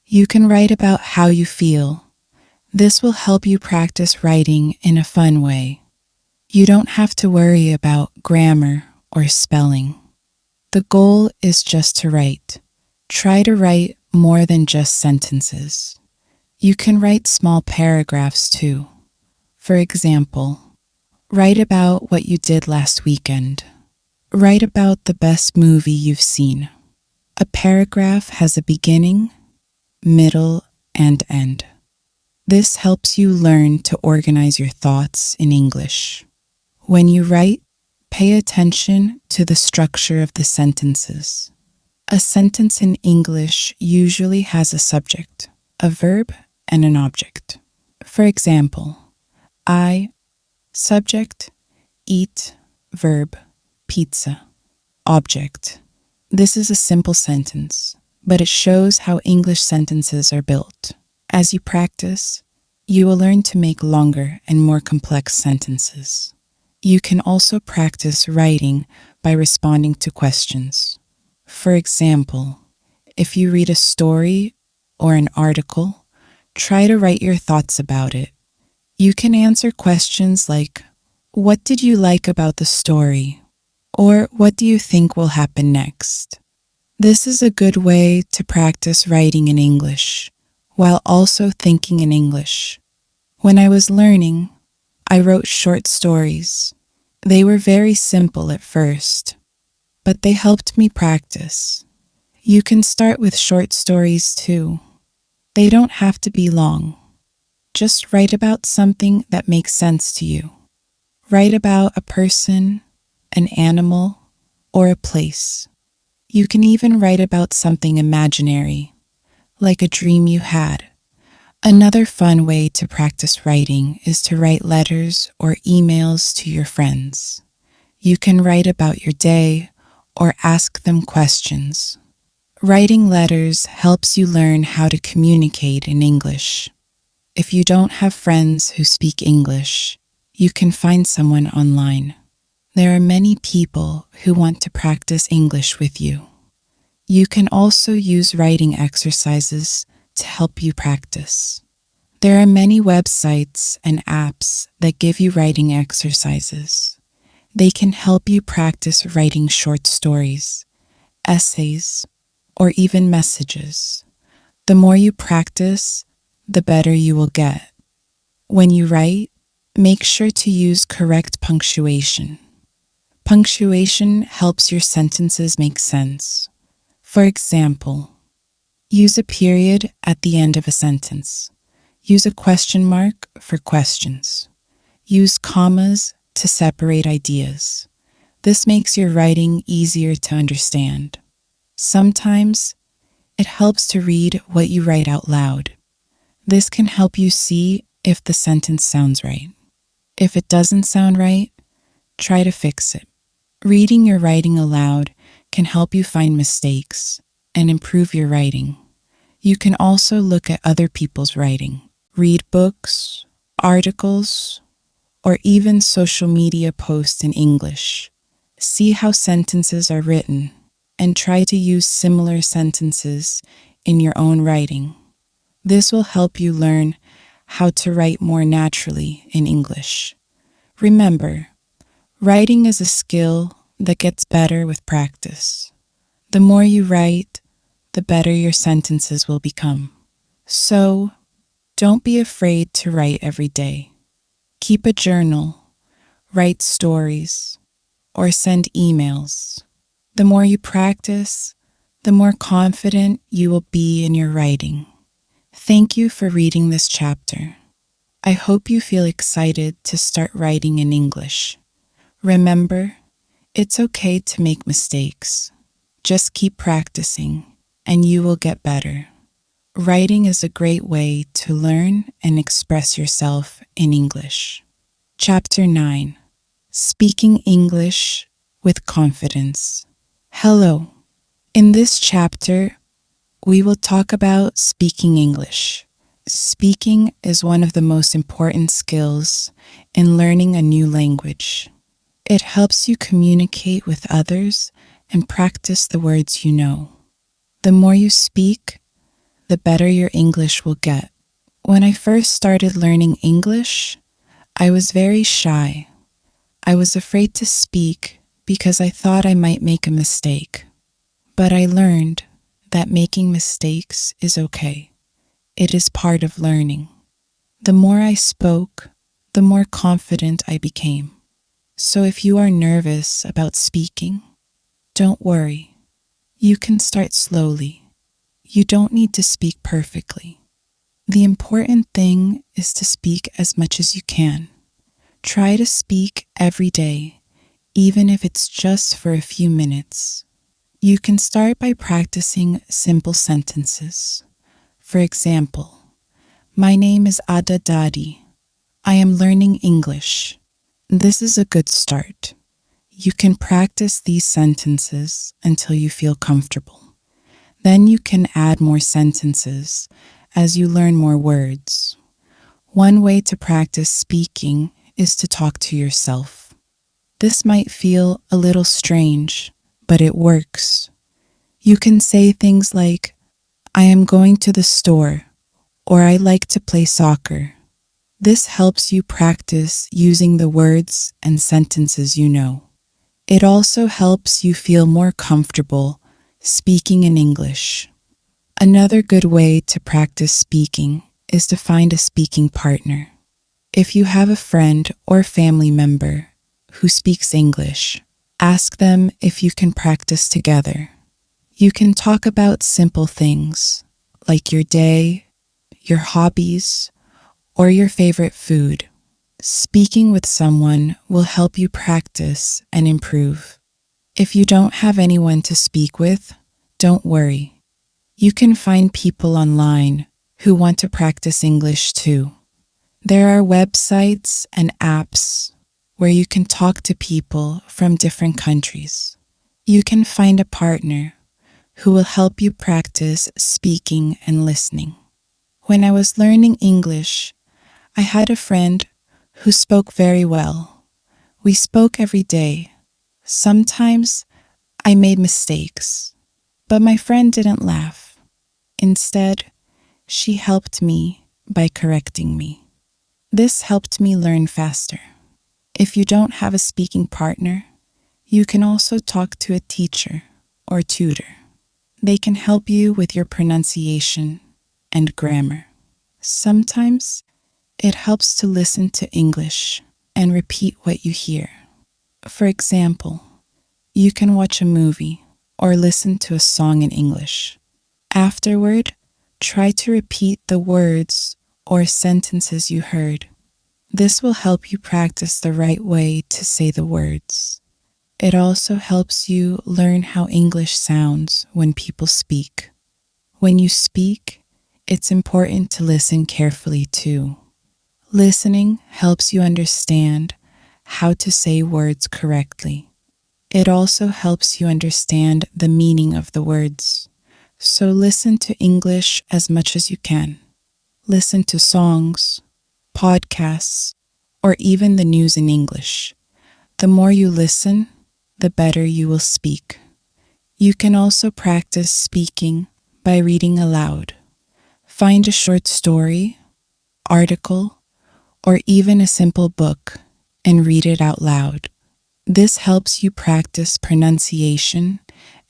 [SPEAKER 1] You can write about how you feel. This will help you practice writing in a fun way. You don't have to worry about grammar or spelling. The goal is just to write. Try to write more than just sentences. You can write small paragraphs too. For example, write about what you did last weekend. Write about the best movie you've seen. A paragraph has a beginning, middle, and end. This helps you learn to organize your thoughts in English. When you write, pay attention to the structure of the sentences. A sentence in English usually has a subject, a verb, and an object. For example, I, subject, eat, verb, pizza, object. This is a simple sentence, but it shows how English sentences are built. As you practice, you will learn to make longer and more complex sentences. You can also practice writing by responding to questions. For example, if you read a story or an article, try to write your thoughts about it. You can answer questions like, what did you like about the story? Or what do you think will happen next? This is a good way to practice writing in English, while also thinking in English. When I was learning, I wrote short stories. They were very simple at first, but they helped me practice. You can start with short stories too. They don't have to be long. Just write about something that makes sense to you. Write about a person, an animal, or a place. You can even write about something imaginary, like a dream you had. Another fun way to practice writing is to write letters or emails to your friends. You can write about your day or ask them questions. Writing letters helps you learn how to communicate in English. If you don't have friends who speak English, you can find someone online. There are many people who want to practice English with you. You can also use writing exercises to help you practice. There are many websites and apps that give you writing exercises. They can help you practice writing short stories, essays, or even messages. The more you practice, the better you will get. When you write, make sure to use correct punctuation. Punctuation helps your sentences make sense. For example, use a period at the end of a sentence. Use a question mark for questions. Use commas to separate ideas. This makes your writing easier to understand. Sometimes, it helps to read what you write out loud. This can help you see if the sentence sounds right. If it doesn't sound right, try to fix it. Reading your writing aloud can help you find mistakes and improve your writing. You can also look at other people's writing. Read books, articles, or even social media posts in English. See how sentences are written and try to use similar sentences in your own writing. This will help you learn how to write more naturally in English. Remember, writing is a skill that gets better with practice. The more you write, the better your sentences will become. So, don't be afraid to write every day. Keep a journal, write stories, or send emails. The more you practice, the more confident you will be in your writing. Thank you for reading this chapter. I hope you feel excited to start writing in English. Remember, it's okay to make mistakes. Just keep practicing, and you will get better. Writing is a great way to learn and express yourself in English. Chapter 9. Speaking English with Confidence. Hello. In this chapter, we will talk about speaking English. Speaking is one of the most important skills in learning a new language. It helps you communicate with others and practice the words you know. The more you speak, the better your English will get. When I first started learning English, I was very shy. I was afraid to speak because I thought I might make a mistake. But I learned that making mistakes is okay. It is part of learning. The more I spoke, the more confident I became. So if you are nervous about speaking, don't worry. You can start slowly. You don't need to speak perfectly. The important thing is to speak as much as you can. Try to speak every day, even if it's just for a few minutes. You can start by practicing simple sentences. For example, my name is Ada Dadi. I am learning English. This is a good start. You can practice these sentences until you feel comfortable. Then you can add more sentences as you learn more words. One way to practice speaking is to talk to yourself. This might feel a little strange, but it works. You can say things like, I am going to the store, or I like to play soccer. This helps you practice using the words and sentences you know. It also helps you feel more comfortable speaking in English. Another good way to practice speaking is to find a speaking partner. If you have a friend or family member who speaks English, ask them if you can practice together. You can talk about simple things like your day, your hobbies, or your favorite food. Speaking with someone will help you practice and improve. If you don't have anyone to speak with, don't worry. You can find people online who want to practice English too. There are websites and apps where you can talk to people from different countries. You can find a partner who will help you practice speaking and listening. When I was learning English, I had a friend who spoke very well. We spoke every day. Sometimes I made mistakes, but my friend didn't laugh. Instead, she helped me by correcting me. This helped me learn faster. If you don't have a speaking partner, you can also talk to a teacher or tutor. They can help you with your pronunciation and grammar. Sometimes it helps to listen to English and repeat what you hear. For example, you can watch a movie or listen to a song in English. Afterward, try to repeat the words or sentences you heard. This will help you practice the right way to say the words. It also helps you learn how English sounds when people speak. When you speak, it's important to listen carefully too. Listening helps you understand how to say words correctly. It also helps you understand the meaning of the words. So listen to English as much as you can. Listen to songs, podcasts, or even the news in English. The more you listen, the better you will speak. You can also practice speaking by reading aloud. Find a short story, article, or even a simple book and read it out loud. This helps you practice pronunciation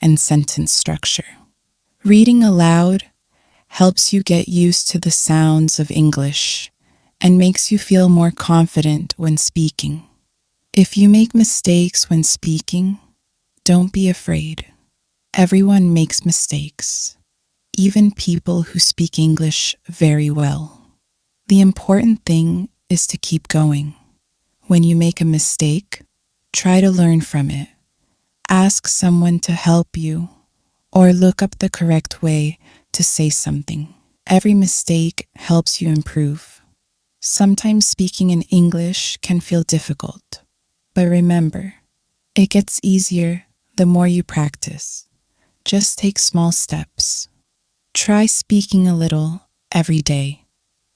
[SPEAKER 1] and sentence structure. Reading aloud helps you get used to the sounds of English and makes you feel more confident when speaking. If you make mistakes when speaking, Don't be afraid. Everyone makes mistakes, even people who speak English very well. The important thing is to keep going. When you make a mistake, try to learn from it. Ask someone to help you or look up the correct way to say something. Every mistake helps you improve. Sometimes speaking in English can feel difficult, but remember, it gets easier the more you practice. Just take small steps. Try speaking a little every day.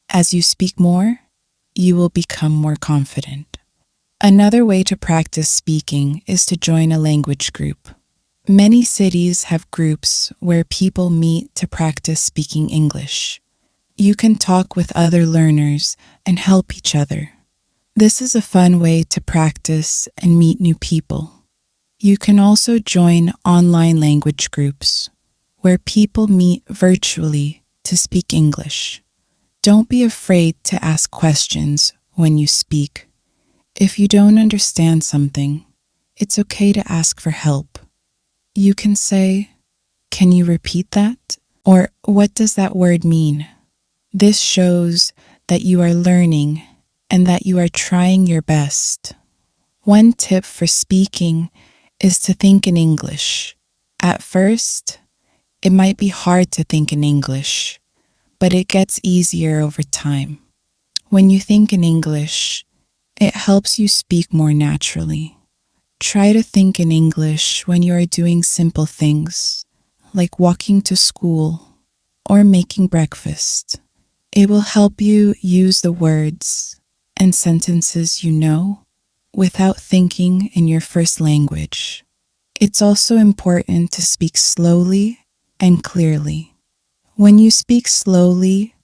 [SPEAKER 1] As you speak more, you will become more confident. Another way to practice speaking is to join a language group. Many cities have groups where people meet to practice speaking English. You can talk with other learners and help each other. This is a fun way to practice and meet new people. You can also join online language groups where people meet virtually to speak English. Don't be afraid to ask questions when you speak. If you don't understand something, it's okay to ask for help. You can say, "Can you repeat that?" Or, "What does that word mean?" This shows that you are learning and that you are trying your best. One tip for speaking is to think in English. At first, it might be hard to think in English, but it gets easier over time. When you think in English, it helps you speak more naturally. Try to think in English when you are doing simple things, like walking to school or making breakfast. It will help you use the words and sentences you know without thinking in your first language. It's also important to speak slowly and clearly. When you speak slowly,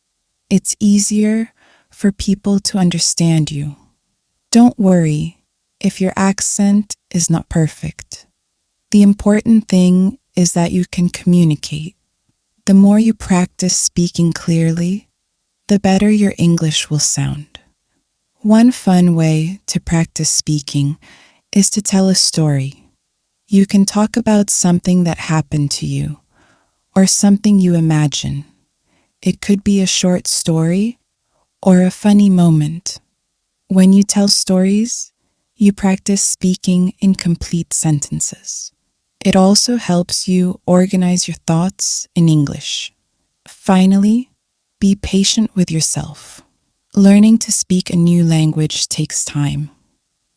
[SPEAKER 1] it's easier for people to understand you. Don't worry if your accent is not perfect. The important thing is that you can communicate. The more you practice speaking clearly, the better your English will sound. One fun way to practice speaking is to tell a story. You can talk about something that happened to you or something you imagine. It could be a short story or a funny moment. When you tell stories, you practice speaking in complete sentences. It also helps you organize your thoughts in English. Finally, be patient with yourself. Learning to speak a new language takes time.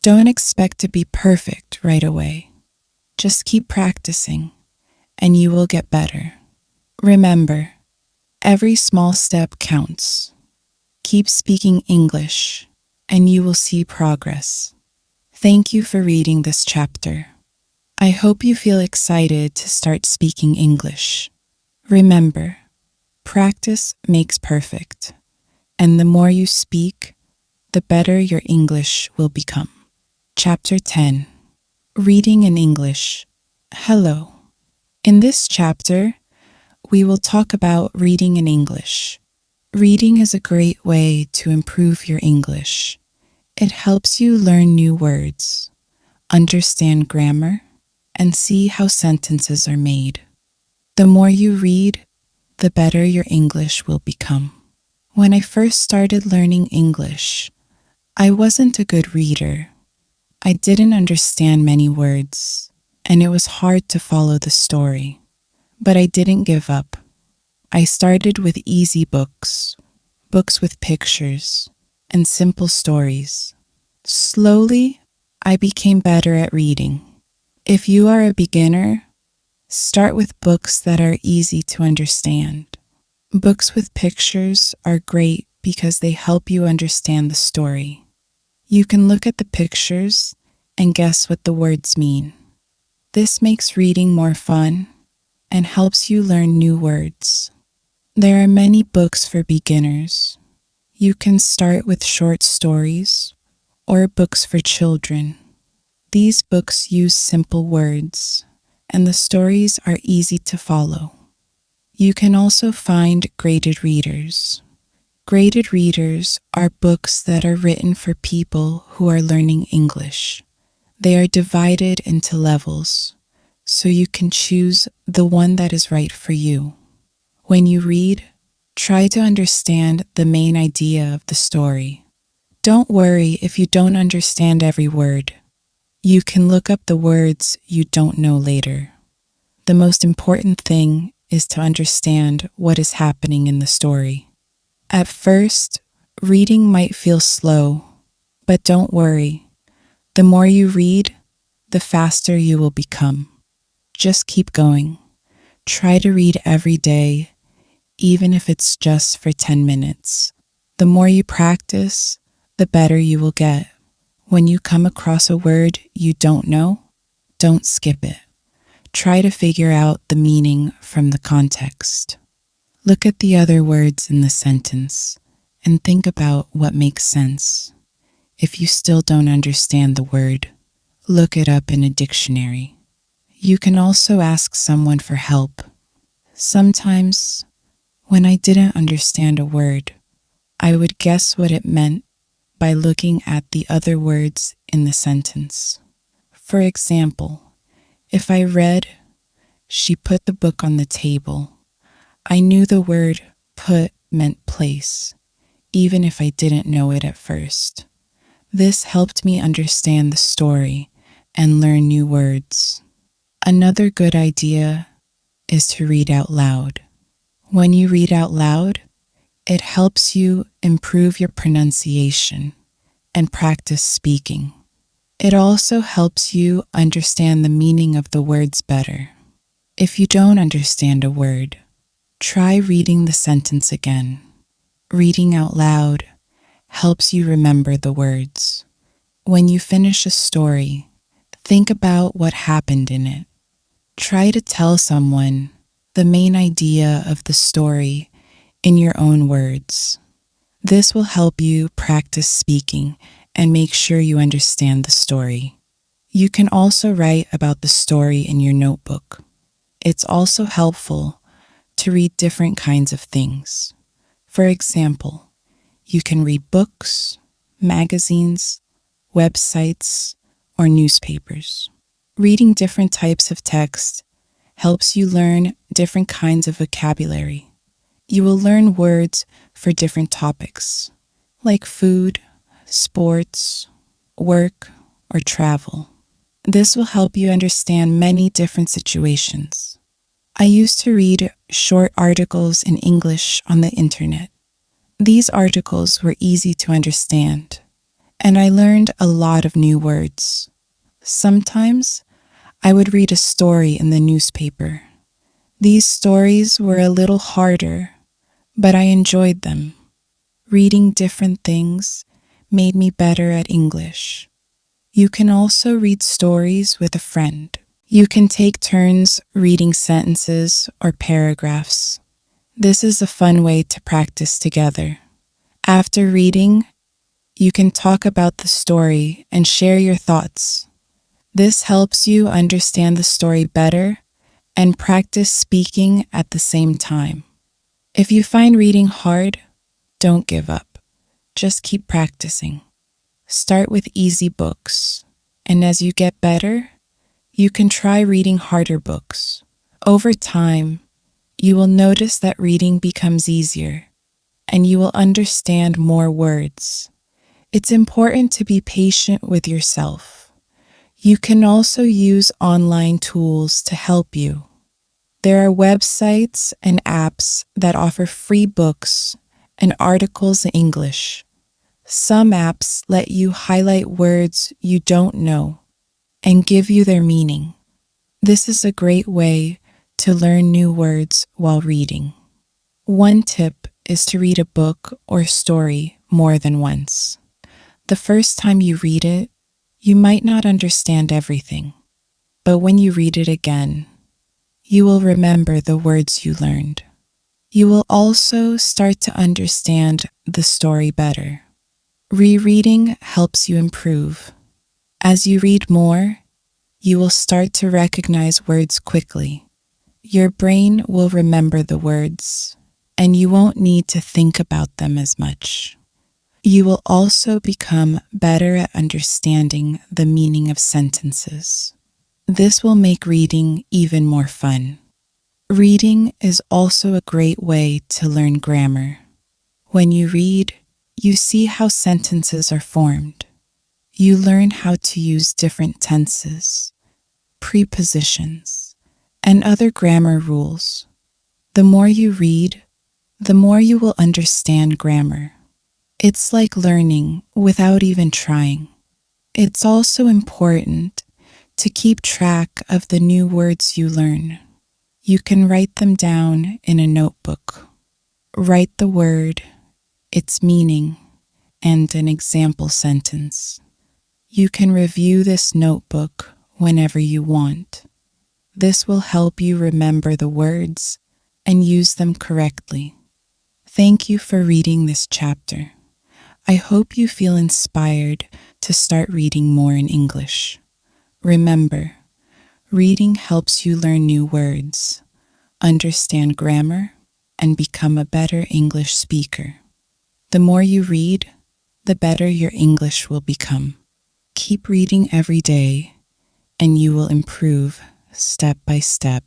[SPEAKER 1] Don't expect to be perfect right away. Just keep practicing, and you will get better. Remember, every small step counts. Keep speaking English, and you will see progress. Thank you for reading this chapter. I hope you feel excited to start speaking English. Remember, practice makes perfect, and the more you speak, the better your English will become. Chapter 10. Reading in English. Hello. In this chapter, we will talk about reading in English. Reading is a great way to improve your English. It helps you learn new words, understand grammar, and see how sentences are made. The more you read, the better your English will become. When I first started learning English, I wasn't a good reader. I didn't understand many words, and it was hard to follow the story. But I didn't give up. I started with easy books with pictures, and simple stories. Slowly, I became better at reading. If you are a beginner, start with books that are easy to understand. Books with pictures are great because they help you understand the story. You can look at the pictures and guess what the words mean. This makes reading more fun and helps you learn new words. There are many books for beginners. You can start with short stories or books for children. These books use simple words, and the stories are easy to follow. You can also find graded readers. Graded readers are books that are written for people who are learning English. They are divided into levels. so you can choose the one that is right for you. When you read, try to understand the main idea of the story. Don't worry if you don't understand every word. You can look up the words you don't know later. The most important thing is to understand what is happening in the story. At first, reading might feel slow, but don't worry. The more you read, the faster you will become. Just keep going. Try to read every day, even if it's just for 10 minutes. The more you practice, the better you will get. When you come across a word you don't know, don't skip it. Try to figure out the meaning from the context. Look at the other words in the sentence and think about what makes sense. If you still don't understand the word, look it up in a dictionary. You can also ask someone for help. Sometimes, when I didn't understand a word, I would guess what it meant by looking at the other words in the sentence. For example, if I read, "She put the book on the table," I knew the word put meant place, even if I didn't know it at first. This helped me understand the story and learn new words. Another good idea is to read out loud. When you read out loud, it helps you improve your pronunciation and practice speaking. It also helps you understand the meaning of the words better. If you don't understand a word, try reading the sentence again. Reading out loud helps you remember the words. When you finish a story, think about what happened in it. Try to tell someone the main idea of the story in your own words. This will help you practice speaking and make sure you understand the story. You can also write about the story in your notebook. It's also helpful to read different kinds of things. For example, you can read books, magazines, websites, or newspapers. Reading different types of text helps you learn different kinds of vocabulary. You will learn words for different topics, like food, sports, work, or travel. This will help you understand many different situations. I used to read short articles in English on the internet. These articles were easy to understand, and I learned a lot of new words. Sometimes I would read a story in the newspaper. These stories were a little harder, but I enjoyed them. Reading different things made me better at English. You can also read stories with a friend. You can take turns reading sentences or paragraphs. This is a fun way to practice together. After reading, you can talk about the story and share your thoughts. This helps you understand the story better and practice speaking at the same time. If you find reading hard, don't give up. Just keep practicing. Start with easy books, and as you get better, you can try reading harder books. Over time, you will notice that reading becomes easier, and you will understand more words. It's important to be patient with yourself. You can also use online tools to help you. There are websites and apps that offer free books and articles in English. Some apps let you highlight words you don't know and give you their meaning. This is a great way to learn new words while reading. One tip is to read a book or story more than once. The first time you read it, you might not understand everything, but when you read it again, you will remember the words you learned. You will also start to understand the story better. Rereading helps you improve. As you read more, you will start to recognize words quickly. Your brain will remember the words, and you won't need to think about them as much. You will also become better at understanding the meaning of sentences. This will make reading even more fun. Reading is also a great way to learn grammar. When you read, you see how sentences are formed. You learn how to use different tenses, prepositions, and other grammar rules. The more you read, the more you will understand grammar. It's like learning without even trying. It's also important to keep track of the new words you learn. You can write them down in a notebook. Write the word, its meaning, and an example sentence. You can review this notebook whenever you want. This will help you remember the words and use them correctly. Thank you for reading this chapter. I hope you feel inspired to start reading more in English. Remember, reading helps you learn new words, understand grammar, and become a better English speaker. The more you read, the better your English will become. Keep reading every day, and you will improve step by step.